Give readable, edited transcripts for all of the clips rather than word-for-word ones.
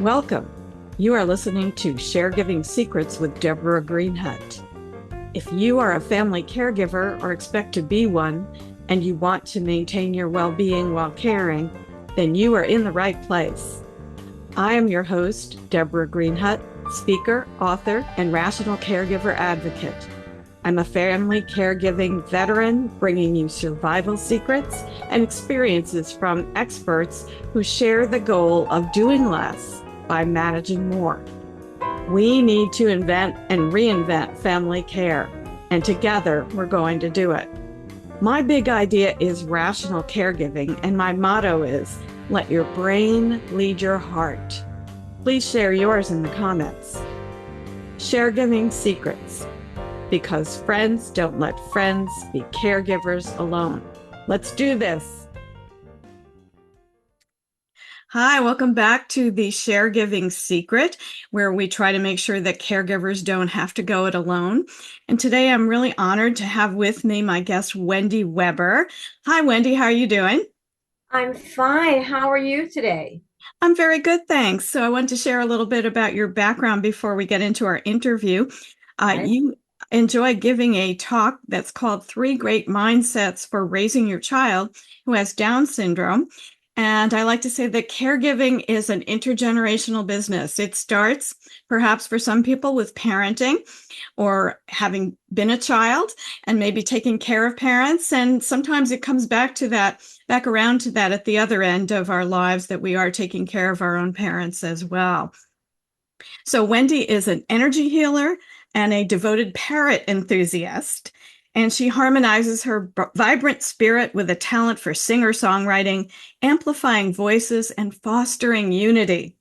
Welcome. You are listening to Caregiving Secrets with Deborah Greenhut. If you are a family caregiver or expect to be one, and you want to maintain your well-being while caring, then you are in the right place. I am your host, Deborah Greenhut, speaker, author, and rational caregiver advocate. I'm a family caregiving veteran, bringing you survival secrets and experiences from experts who share the goal of doing less by managing more. We need to invent and reinvent family care, and together we're going to do it. My big idea is rational caregiving, and my motto is, let your brain lead your heart. Please share yours in the comments. Caregiving Secrets, because friends don't let friends be caregivers alone. Let's do this. Hi, welcome back to the Caregiving Secret, where we try to make sure that caregivers don't have to go it alone. And today I'm really honored to have with me my guest, Wendy Weber. Hi, Wendy, how are you doing? I'm fine. How are you today? I'm very good, thanks. So I want to share a little bit about your background before we get into our interview. Okay. You enjoy giving a talk that's called Three Great Mindsets for Raising Your Child Who Has Down Syndrome. And I like to say that caregiving is an intergenerational business. It starts perhaps for some people with parenting or having been a child and maybe taking care of parents. And sometimes it comes back around to that at the other end of our lives, that we are taking care of our own parents as well. So Wendy is an energy healer and a devoted parrot enthusiast. And she harmonizes her vibrant spirit with a talent for singer-songwriting, amplifying voices, and fostering unity.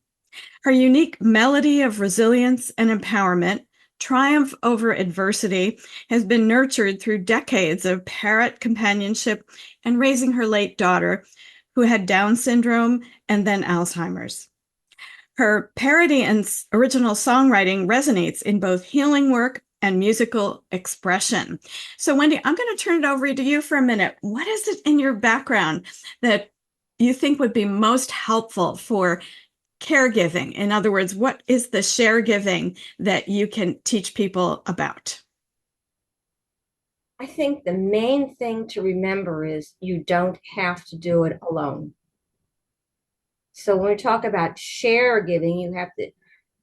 Her unique melody of resilience and empowerment, triumph over adversity, has been nurtured through decades of parrot companionship and raising her late daughter, who had Down syndrome and then Alzheimer's. Her parody and original songwriting resonates in both healing work and musical expression. So, Wendy, I'm going to turn it over to you for a minute. What is it in your background that you think would be most helpful for caregiving? In other words, what is the share giving that you can teach people about? I think the main thing to remember is you don't have to do it alone. So when we talk about share giving, you have to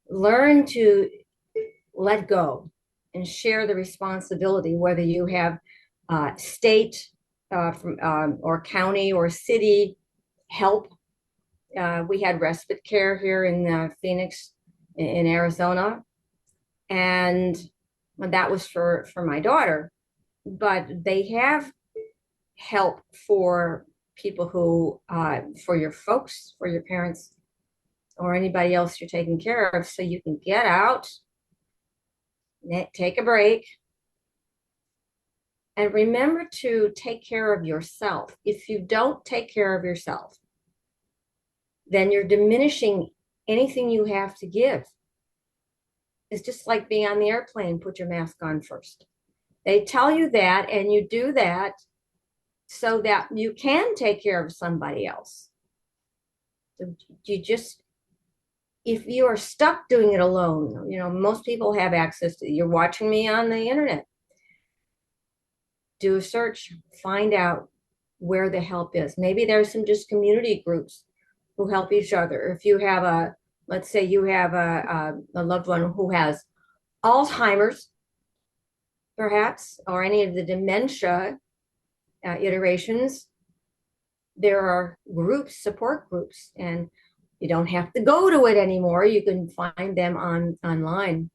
learn to let go and share the responsibility, whether you have state or county or city help. We had respite care here in Phoenix, in Arizona, and that was for my daughter. But they have help for people who, for your folks, for your parents, or anybody else you're taking care of, so you can get out, take a break, and remember to take care of yourself. If you don't take care of yourself, then you're diminishing anything you have to give. It's just like being on the airplane, put your mask on first. They tell you that, and you do that so that you can take care of somebody else. So you just, if you are stuck doing it alone, most people have access to, you're watching me on the internet. Do a search, find out where the help is. Maybe there's some just community groups who help each other. If you have let's say you have a loved one who has Alzheimer's, perhaps, or any of the dementia iterations, there are groups, support groups, and you don't have to go to it anymore. You can find them online.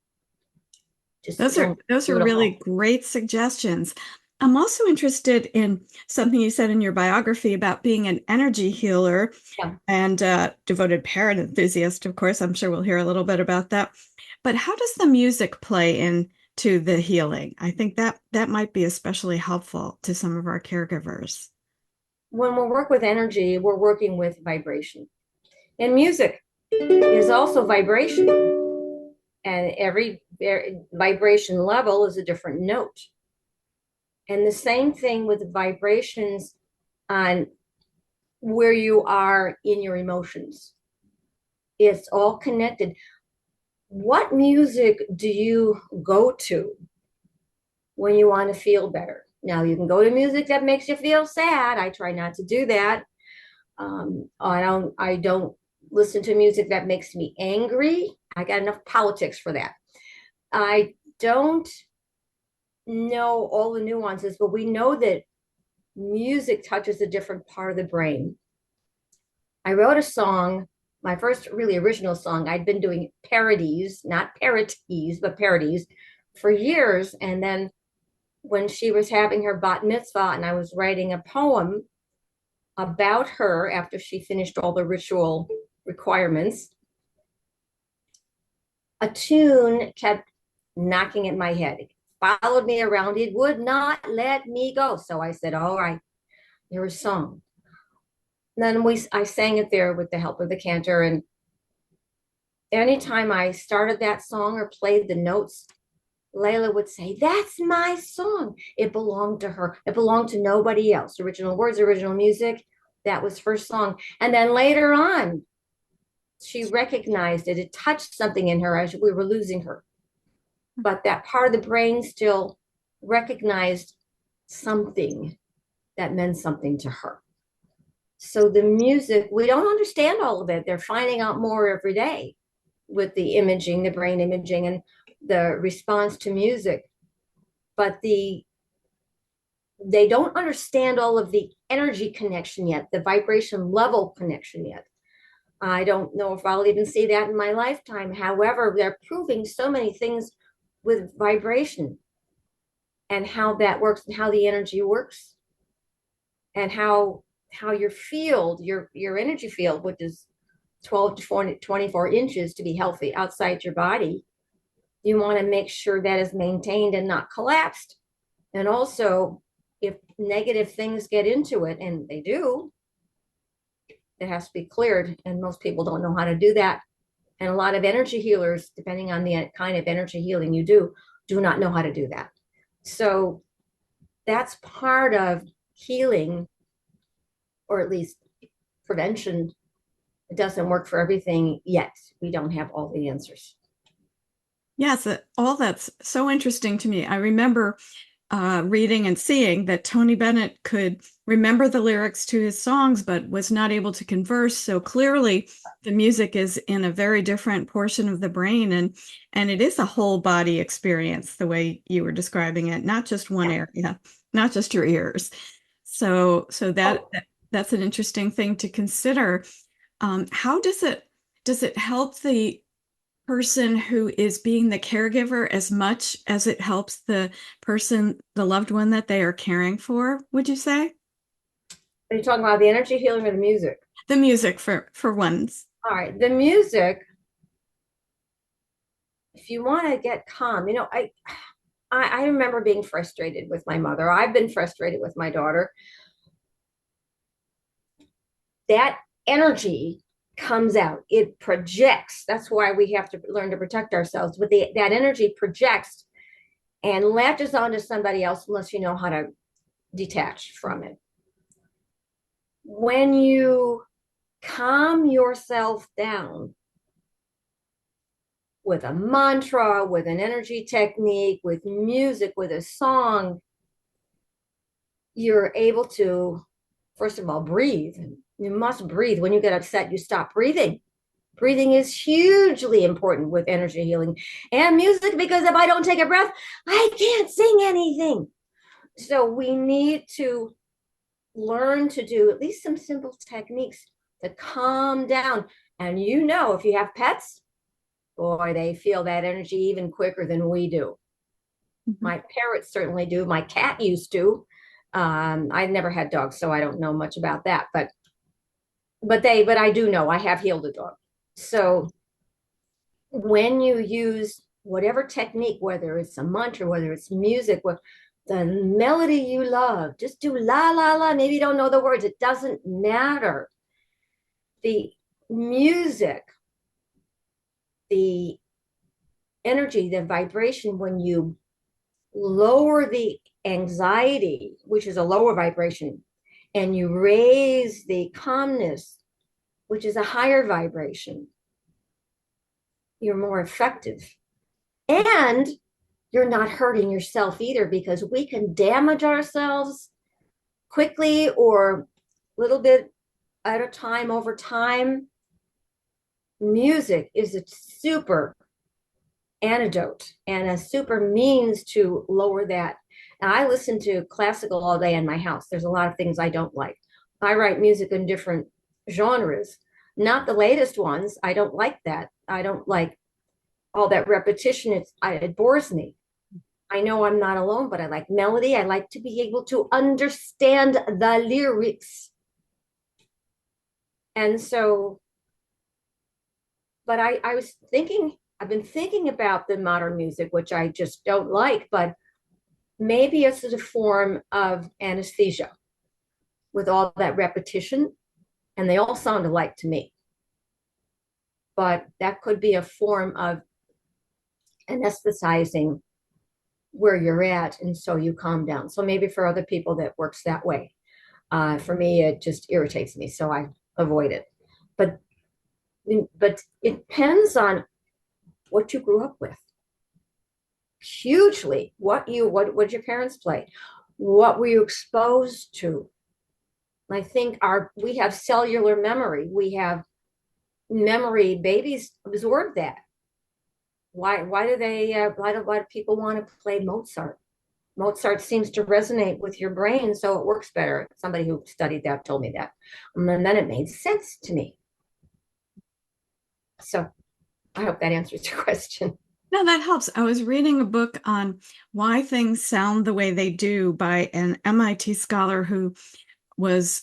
Just Those are don't those do are it really alone. great suggestions. I'm also interested in something you said in your biography about being an energy healer Yeah. and devoted parent enthusiast. Of course, I'm sure we'll hear a little bit about that. But how does the music play into the healing? I think that might be especially helpful to some of our caregivers. When we work with energy, we're working with vibration. And music is also vibration. And every vibration level is a different note. And the same thing with the vibrations on where you are in your emotions. It's all connected. What music do you go to when you want to feel better? Now, you can go to music that makes you feel sad. I try not to do that. I don't listen to music that makes me angry. I got enough politics for that. I don't know all the nuances, but we know that music touches a different part of the brain. I wrote a song, my first really original song. I'd been doing parodies, not parodies, but parodies for years. And then when she was having her bat mitzvah and I was writing a poem about her after she finished all the ritual requirements, a tune kept knocking at my head. It followed me around. It would not let me go. So I said, all right, here's a song. And then I sang it there with the help of the cantor. And anytime I started that song or played the notes, Layla would say, that's my song. It belonged to her. It belonged to nobody else. Original words, original music. That was first song. And then later on, she recognized it. It touched something in her as we were losing her. But that part of the brain still recognized something that meant something to her. So the music, we don't understand all of it. They're finding out more every day with the imaging, the brain imaging, and the response to music. But they don't understand all of the energy connection yet, the vibration level connection yet. I don't know if I'll even see that in my lifetime. However, they're proving so many things with vibration and how that works and how the energy works and how your field, your energy field, which is 12 to 24 inches to be healthy outside your body, you want to make sure that is maintained and not collapsed. And also, if negative things get into it, and they do, it has to be cleared. And most people don't know how to do that. And a lot of energy healers, depending on the kind of energy healing you do not know how to do that. So that's part of healing, or at least prevention. It doesn't work for everything yet. We don't have all the answers. Yes, all that's so interesting to me. I remember reading and seeing that Tony Bennett could remember the lyrics to his songs, but was not able to converse. So clearly the music is in a very different portion of the brain, and it is a whole body experience, the way you were describing it, not just one area, not just your ears. So that's an interesting thing to consider. How does it help the person who is being the caregiver as much as it helps the person, the loved one that they are caring for, would you say? Are you talking about the energy healing or the music? The music for ones. All right, the music, if you want to get calm, I remember being frustrated with my mother. I've been frustrated with my daughter. That energy comes out. It projects. That's why we have to learn to protect ourselves. But that energy projects and latches onto somebody else unless you know how to detach from it. When you calm yourself down with a mantra, with an energy technique, with music, with a song, you're able to, first of all, breathe. You must breathe. When you get upset, you stop breathing. Breathing is hugely important with energy healing and music, because if I don't take a breath, I can't sing anything. So we need to learn to do at least some simple techniques to calm down. And if you have pets, boy, they feel that energy even quicker than we do. Mm-hmm. My parrots certainly do. My cat used to. I've never had dogs, so I don't know much about that. But I do know I have healed a dog. So when you use whatever technique, whether it's a mantra, whether it's music, the melody you love, just do la la la. Maybe you don't know the words. It doesn't matter. The music, the energy, the vibration, when you lower the anxiety, which is a lower vibration, and you raise the calmness, which is a higher vibration, you're more effective. And you're not hurting yourself either, because we can damage ourselves quickly or a little bit at a time over time. Music is a super antidote and a super means to lower that. And I listen to classical all day in my house. There's a lot of things I don't like. I write music in different genres, not the latest ones. I don't like that. I don't like all that repetition. It bores me. I know I'm not alone, but I like melody. I like to be able to understand the lyrics. And so, but I was thinking, I've been thinking about the modern music, which I just don't like, but maybe it's a form of anesthesia with all that repetition, and they all sound alike to me. But that could be a form of anesthetizing where you're at, and so you calm down. So maybe for other people that works that way. For me, it just irritates me, so I avoid it. But but it depends on what you grew up with. Hugely, what did your parents play? What were you exposed to? I think we have cellular memory. We have memory. Babies absorb that. Why do they? Why do people want to play Mozart? Mozart seems to resonate with your brain, so it works better. Somebody who studied that told me that, and then it made sense to me. So I hope that answers your question. No, that helps. I was reading a book on why things sound the way they do by an MIT scholar who was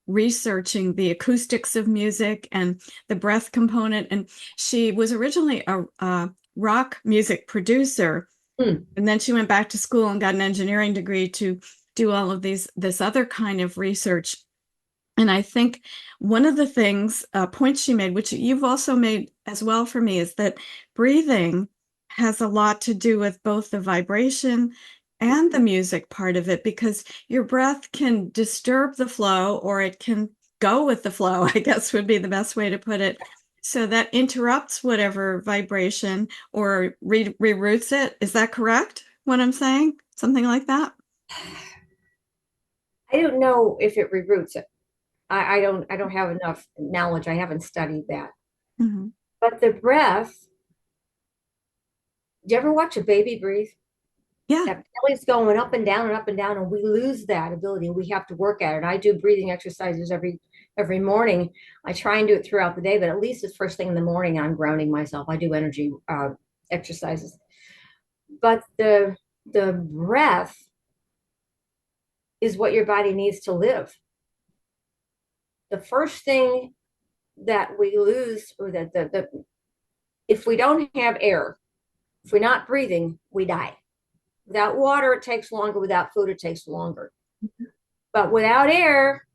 researching the acoustics of music and the breath component. And she was originally a rock music producer. Hmm. And then she went back to school and got an engineering degree to do all of this other kind of research. And I think one of the things, points she made, which you've also made as well for me, is that breathing has a lot to do with both the vibration and the music part of it, because your breath can disturb the flow or it can go with the flow, I guess would be the best way to put it. So that interrupts whatever vibration or reroutes it. Is that correct? What I'm saying? Something like that? I don't know if it reroutes it. I don't have enough knowledge. I haven't studied that. Mhm. But the breath, do you ever watch a baby breathe? Yeah. That belly's going up and down and up and down, and we lose that ability. We have to work at it. I do breathing exercises every morning. I try and do it throughout the day, but at least it's first thing in the morning. I'm grounding myself. I do energy exercises. But the breath is what your body needs to live. The first thing that we lose, or that if we don't have air, if we're not breathing, we die. Without water, it takes longer. Without food, it takes longer. But without air,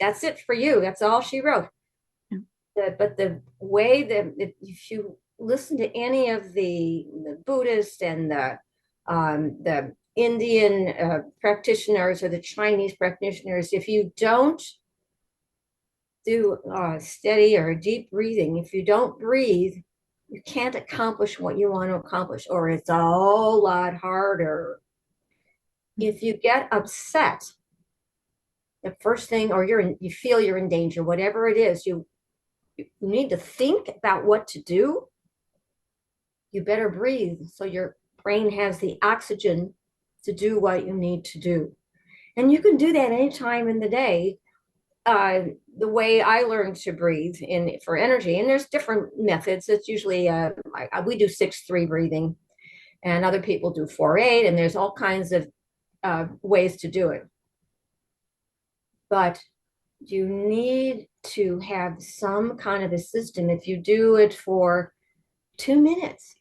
that's it for you. That's all she wrote. But the way that if you listen to any of the Buddhist and the Indian practitioners or the Chinese practitioners, if you don't do steady or deep breathing, if you don't breathe, you can't accomplish what you want to accomplish, or it's a whole lot harder. If you get upset, the first thing, or you feel you're in danger, whatever it is, you need to think about what to do. You better breathe so your brain has the oxygen to do what you need to do. And you can do that anytime in the day. The way I learned to breathe for energy, and there's different methods. It's usually we do 6-3 breathing, and other people do 4-8, and there's all kinds of ways to do it. But you need to have some kind of a system. If you do it for 2 minutes,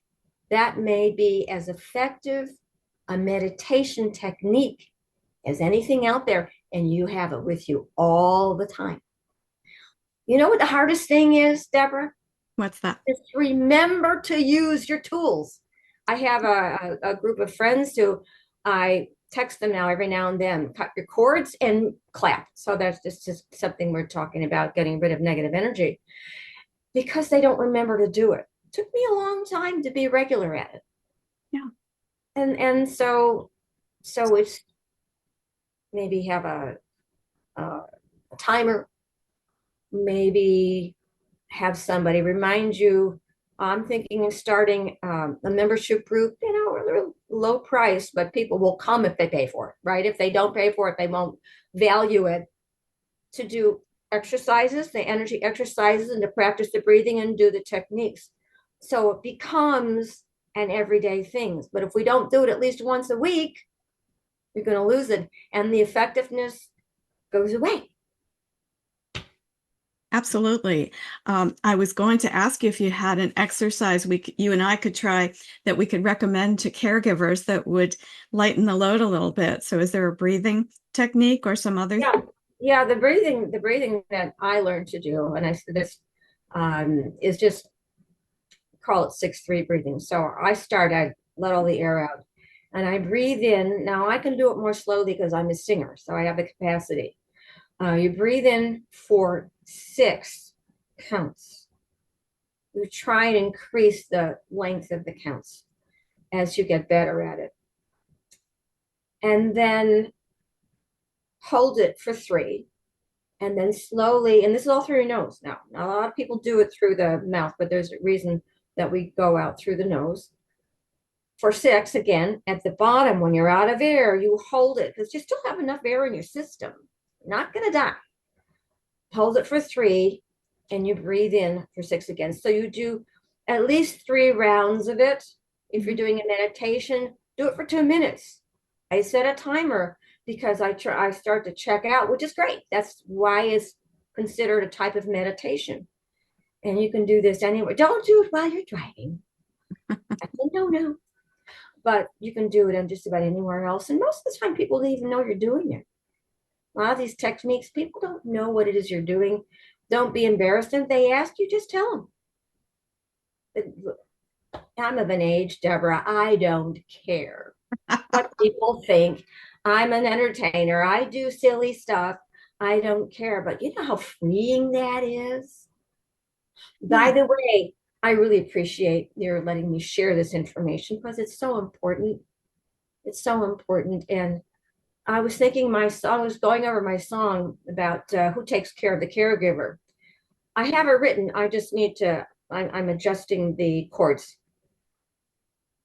that may be as effective a meditation technique as anything out there, and you have it with you all the time. You know what the hardest thing is, Deborah? What's that? Just remember to use your tools. I have a group of friends who I text them now and then, cut your cords and clap. So that's just something we're talking about, getting rid of negative energy, because they don't remember to do it. Took me a long time to be regular at it. Yeah. And so it's maybe have a timer, maybe have somebody remind you. I'm thinking of starting a membership group, they're low price, but people will come if they pay for it, right? If they don't pay for it, they won't value it, to do exercises, the energy exercises, and to practice the breathing and do the techniques. So it becomes an everyday thing. But if we don't do it at least once a week, you're going to lose it, and the effectiveness goes away. Absolutely. I was going to ask you if you had an exercise you and I could try that we could recommend to caregivers that would lighten the load a little bit. So is there a breathing technique or some other? Yeah, yeah. The breathing that I learned to do, and I said this is just call it 6-3 breathing. So I let all the air out, and I breathe in. Now I can do it more slowly because I'm a singer, so I have the capacity. You breathe in for 6 counts. You try and increase the length of the counts as you get better at it. And then hold it for 3. And then slowly, and this is all through your nose now. Now, a lot of people do it through the mouth, but there's a reason that we go out through the nose. For 6, again, at the bottom, when you're out of air, you hold it because you still have enough air in your system. You're not going to die. Hold it for 3, and you breathe in for 6 again. So you do at least 3 rounds of it. If you're doing a meditation, do it for 2 minutes. I set a timer because I start to check out, which is great. That's why it's considered a type of meditation. And you can do this anywhere. Don't do it while you're driving. No. But you can do it in just about anywhere else. And most of the time, people don't even know you're doing it. A lot of these techniques, people don't know what it is you're doing. Don't be embarrassed. If they ask you, just tell them. I'm of an age, Deborah, I don't care what people think. I'm an entertainer. I do silly stuff. I don't care. But you know how freeing that is? By the way, I really appreciate your letting me share this information because it's so important. It's so important. And I was thinking I was going over my song about who takes care of the caregiver. I have it written. I just need to, I'm adjusting the chords.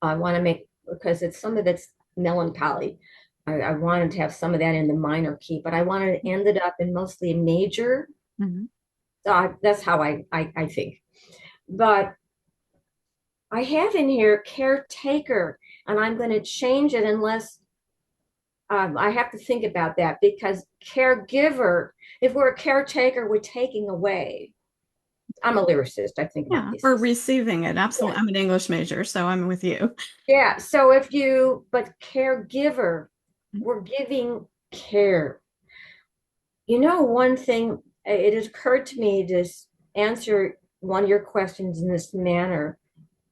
I want to make, because it's some of it's melancholy. I wanted to have some of that in the minor key, but I wanted to end it up in mostly a major. Mm-hmm. So that's how I think. But I have in here caretaker, and I'm going to change it unless I have to think about that, because caregiver, if we're a caretaker, we're taking away. I'm a lyricist. I think about Yeah, these or things. receiving it. Absolutely. Yeah. I'm an English major, so I'm with you. Yeah. But caregiver, we're giving care. One thing, it has occurred to me to answer one of your questions in this manner.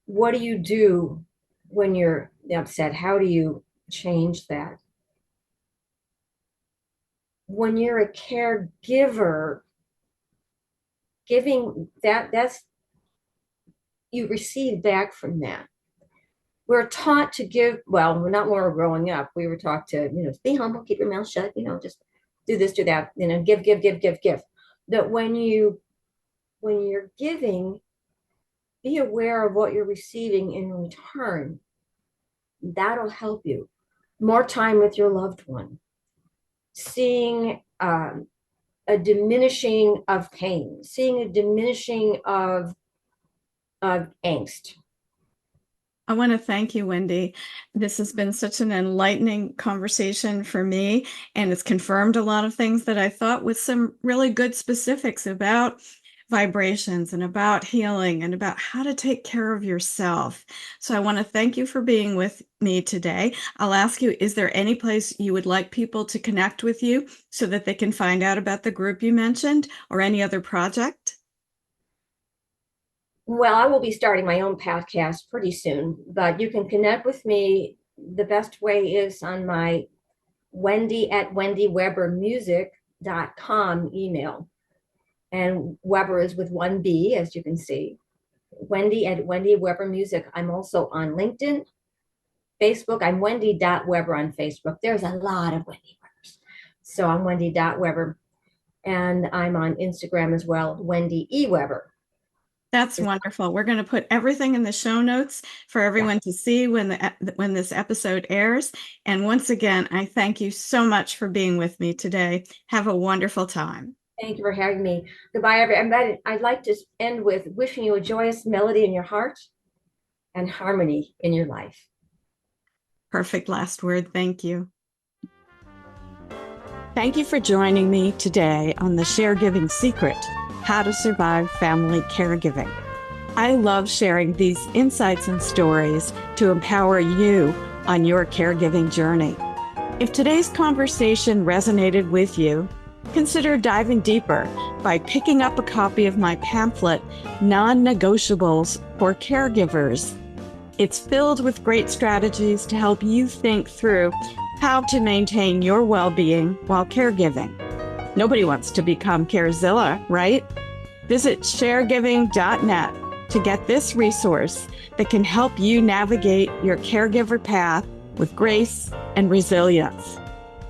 What do you do when you're upset? How do you change that? When you're a caregiver, giving that's you receive back from that. We're taught to give, well, we're not when we're growing up. We were taught to, be humble, keep your mouth shut, just do this, do that, give. That when you're giving, be aware of what you're receiving in return. That'll help you. More time with your loved one. Seeing a diminishing of pain, seeing a diminishing of angst. I want to thank you, Wendy. This has been such an enlightening conversation for me, and it's confirmed a lot of things that I thought, with some really good specifics about vibrations and about healing and about how to take care of yourself. So I want to thank you for being with me today. I'll ask you, is there any place you would like people to connect with you so that they can find out about the group you mentioned or any other project? Well, I will be starting my own podcast pretty soon, but you can connect with me. The best way is on my wendy@wendywebermusic.com email. And Weber is with 1 B, as you can see. Wendy at Wendy Weber Music. I'm also on LinkedIn, Facebook. I'm Wendy.Weber on Facebook. There's a lot of Wendy Webers. So I'm Wendy.Weber. And I'm on Instagram as well, Wendy E. Weber. That's wonderful. We're going to put everything in the show notes for everyone to see when this episode airs. And once again, I thank you so much for being with me today. Have a wonderful time. Thank you for having me. Goodbye, everyone. I'd like to end with wishing you a joyous melody in your heart and harmony in your life. Perfect last word. Thank you. Thank you for joining me today on the Caregiving Secret: How to Survive Family Caregiving. I love sharing these insights and stories to empower you on your caregiving journey. If today's conversation resonated with you, consider diving deeper by picking up a copy of my pamphlet, Non-Negotiables for Caregivers. It's filled with great strategies to help you think through how to maintain your well-being while caregiving. Nobody wants to become Carezilla, right? Visit sharegiving.net to get this resource that can help you navigate your caregiver path with grace and resilience.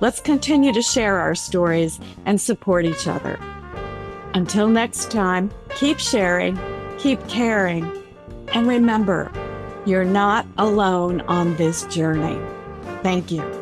Let's continue to share our stories and support each other. Until next time, keep sharing, keep caring, and remember, you're not alone on this journey. Thank you.